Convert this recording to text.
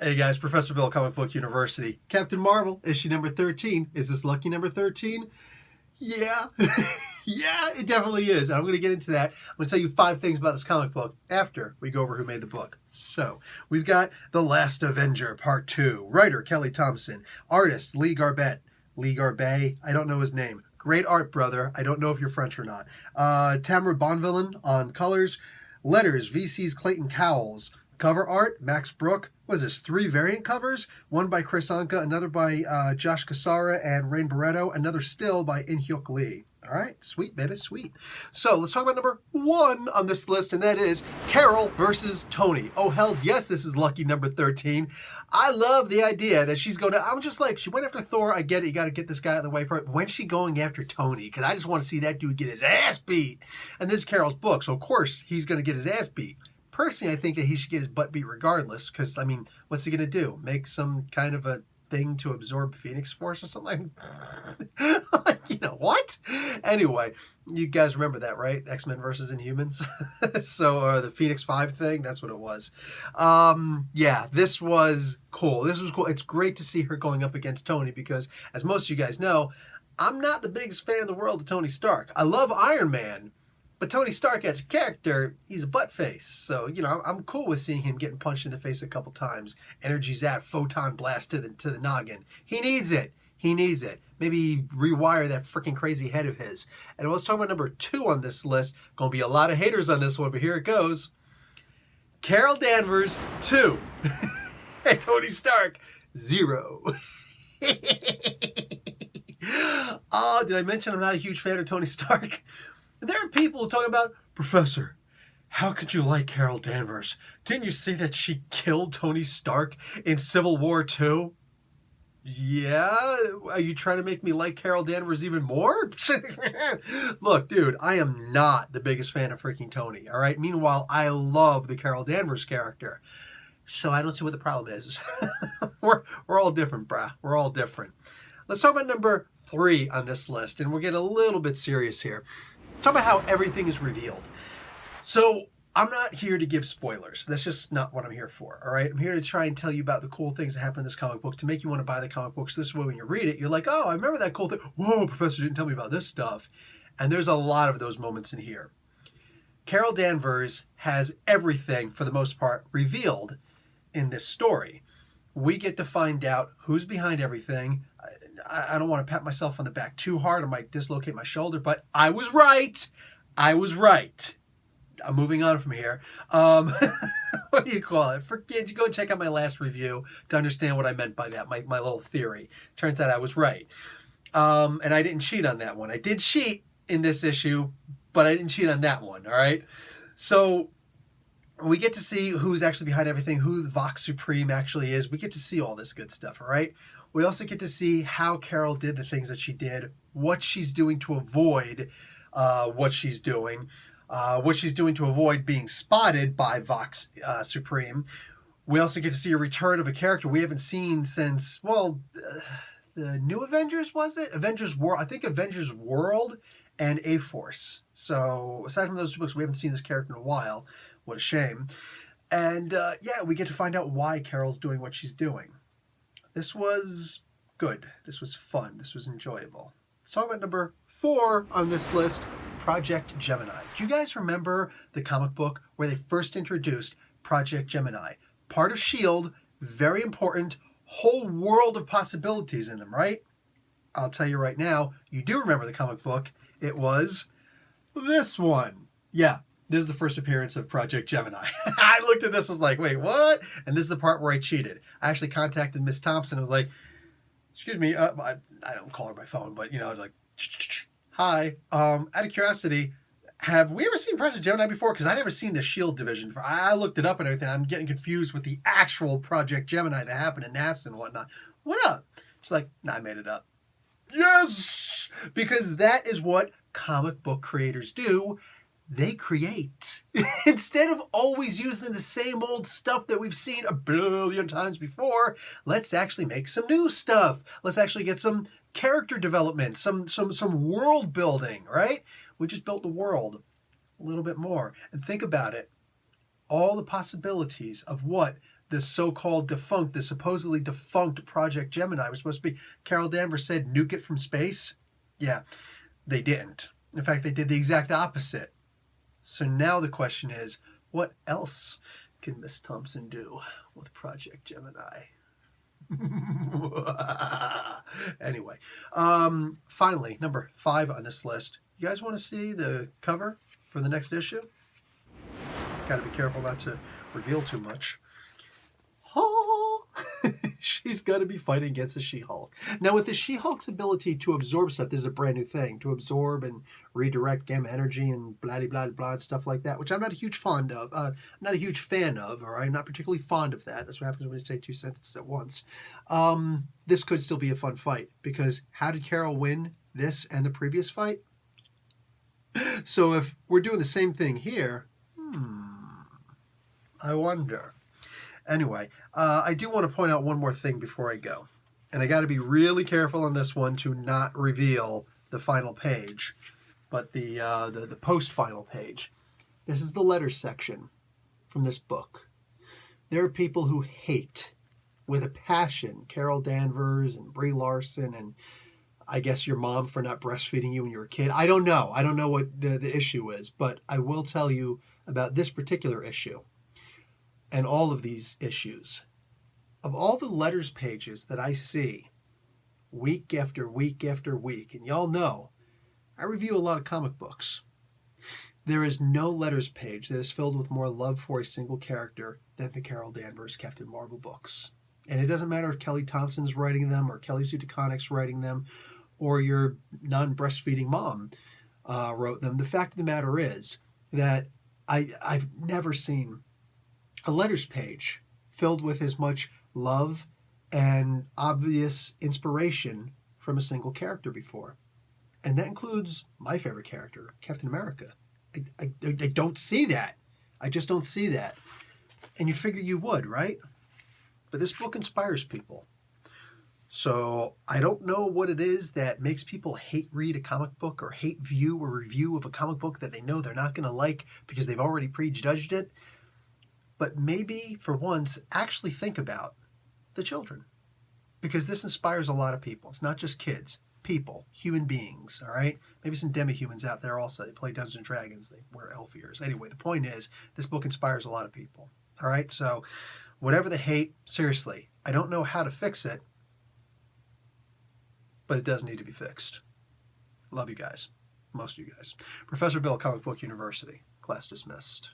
Hey guys, Professor Bill, Comic Book University. Captain Marvel, issue number 13. Is this lucky number 13? Yeah. Yeah, it definitely is. And I'm going to get into that. I'm going to tell you 5 things about this comic book after we go over who made the book. So, we've got The Last Avenger, Part 2. Writer, Kelly Thompson. Artist, Lee Garbett. Lee Garbet, I don't know his name. Great art, brother. I don't know if you're French or not. Tamara Bonvillain on colors. Letters, VC's Clayton Cowles. Cover art, Max Brook. What is this, 3 variant covers? One by Chris Anka, another by Josh Cassara and Rain Barretto, another still by In-hyuk Lee. All right, sweet, baby, sweet. So let's talk about number 1 on this list, and that is Carol versus Tony. Oh, hells yes, this is lucky number 13. I love the idea that she's going to, I'm just like, she went after Thor. I get it, you got to get this guy out of the way for it. When's she going after Tony? Because I just want to see that dude get his ass beat. And this is Carol's book, so of course he's going to get his ass beat. Personally, I think that he should get his butt beat regardless, because, I mean, what's he going to do? Make some kind of a thing to absorb Phoenix Force or something? Like, you know, what? Anyway, you guys remember that, right? X-Men versus Inhumans? So, the Phoenix 5 thing, that's what it was. Yeah, this was cool. This was cool. It's great to see her going up against Tony because, as most of you guys know, I'm not the biggest fan in the world of Tony Stark. I love Iron Man, but Tony Stark as a character, he's a butt face. So, you know, I'm cool with seeing him getting punched in the face a couple times. Energy's that photon blast to the noggin. He needs it. He needs it. Maybe rewire that freaking crazy head of his. And let's talk about number 2 on this list. Gonna be a lot of haters on this one, but here it goes. Carol Danvers, 2. And Tony Stark, 0. Oh, did I mention I'm not a huge fan of Tony Stark? There are people talking about, Professor, how could you like Carol Danvers? Didn't you see that she killed Tony Stark in Civil War II? Yeah? Are you trying to make me like Carol Danvers even more? Look, dude, I am not the biggest fan of freaking Tony, all right? Meanwhile, I love the Carol Danvers character. So I don't see what the problem is. We're all different, brah. We're all different. Let's talk about number 3 on this list, and we'll get a little bit serious here. Talk about how everything is revealed. So I'm not here to give spoilers. That's just not what I'm here for, all right? I'm here to try and tell you about the cool things that happen in this comic book to make you want to buy the comic books. This way when you read it, you're like, oh, I remember that cool thing. Whoa, Professor didn't tell me about this stuff. And there's a lot of those moments in here. Carol Danvers has everything, for the most part, revealed in this story. We get to find out who's behind everything. I don't want to pat myself on the back too hard. I might dislocate my shoulder, but I was right. I was right. I'm moving on from here. What do you call it? Forget you. Go check out my last review to understand what I meant by that, my little theory. Turns out I was right. And I didn't cheat on that one. I did cheat in this issue, but I didn't cheat on that one, all right? So we get to see who's actually behind everything, who the Vox Supreme actually is. We get to see all this good stuff, all right? We also get to see how Carol did the things that she did, what she's doing to avoid what she's doing to avoid being spotted by Vox Supreme. We also get to see a return of a character we haven't seen since, well, the New Avengers, was it? Avengers World, I think Avengers World and A-Force. So aside from those 2 books, we haven't seen this character in a while. What a shame. And yeah, we get to find out why Carol's doing what she's doing. This was good. This was fun. This was enjoyable. Let's talk about number 4 on this list, Project Gemini. Do you guys remember the comic book where they first introduced Project Gemini? Part of S.H.I.E.L.D., very important, whole world of possibilities in them, right? I'll tell you right now, you do remember the comic book. It was this one. Yeah. This is the first appearance of Project Gemini. I looked at this and was like, wait, what? And this is the part where I cheated. I actually contacted Miss Thompson and was like, excuse me, I don't call her by phone, but, you know, like, hi. Out of curiosity, have we ever seen Project Gemini before? Because I've never seen the S.H.I.E.L.D. division. I looked it up and everything. I'm getting confused with the actual Project Gemini that happened in NASA and whatnot. What up? She's like, nah, I made it up. Yes! Because that is what comic book creators do. They create. Instead of always using the same old stuff that we've seen a billion times before, let's actually make some new stuff. Let's actually get some character development, some world building, right? We just built the world a little bit more. And think about it. all the possibilities of what this so-called defunct, this supposedly defunct Project Gemini was supposed to be. Carol Danvers said, nuke it from space. Yeah, they didn't. In fact, they did the exact opposite. So now the question is, what else can Miss Thompson do with Project Gemini? Anyway, finally, number 5 on this list. You guys want to see the cover for the next issue? Got to be careful not to reveal too much. Oh, she's got to be fighting against the She-Hulk. Now, with the She-Hulk's ability to absorb stuff, this is a brand new thing, to absorb and redirect gamma energy and blah-de-blah-de-blah and stuff like that, which I'm not a huge fan of. I'm not a huge fan of, or I'm not particularly fond of that. That's what happens when you say 2 sentences at once. This could still be a fun fight, because how did Carol win this and the previous fight? So if we're doing the same thing here, I wonder. Anyway, I do want to point out one more thing before I go. And I got to be really careful on this one to not reveal the final page, but the post-final page. This is the letters section from this book. There are people who hate, with a passion, Carol Danvers and Brie Larson and I guess your mom for not breastfeeding you when you were a kid. I don't know. I don't know what the issue is, but I will tell you about this particular issue and all of these issues. Of all the letters pages that I see week after week after week, and y'all know, I review a lot of comic books. There is no letters page that is filled with more love for a single character than the Carol Danvers Captain Marvel books. And it doesn't matter if Kelly Thompson's writing them or Kelly Sue DeConnick's writing them or your non-breastfeeding mom wrote them. The fact of the matter is that I've never seen a letters page filled with as much love and obvious inspiration from a single character before. And that includes my favorite character, Captain America. I don't see that. I just don't see that. And you'd figure you would, right? But this book inspires people. So I don't know what it is that makes people hate read a comic book or hate view a review of a comic book that they know they're not going to like because they've already prejudged it. But maybe, for once, actually think about the children. Because this inspires a lot of people. It's not just kids. People. Human beings. All right? Maybe some demi-humans out there also. They play Dungeons & Dragons. They wear elf ears. Anyway, the point is, this book inspires a lot of people. All right? So, whatever the hate, seriously, I don't know how to fix it. But it does need to be fixed. Love you guys. Most of you guys. Professor Bill, Comic Book University. Class dismissed.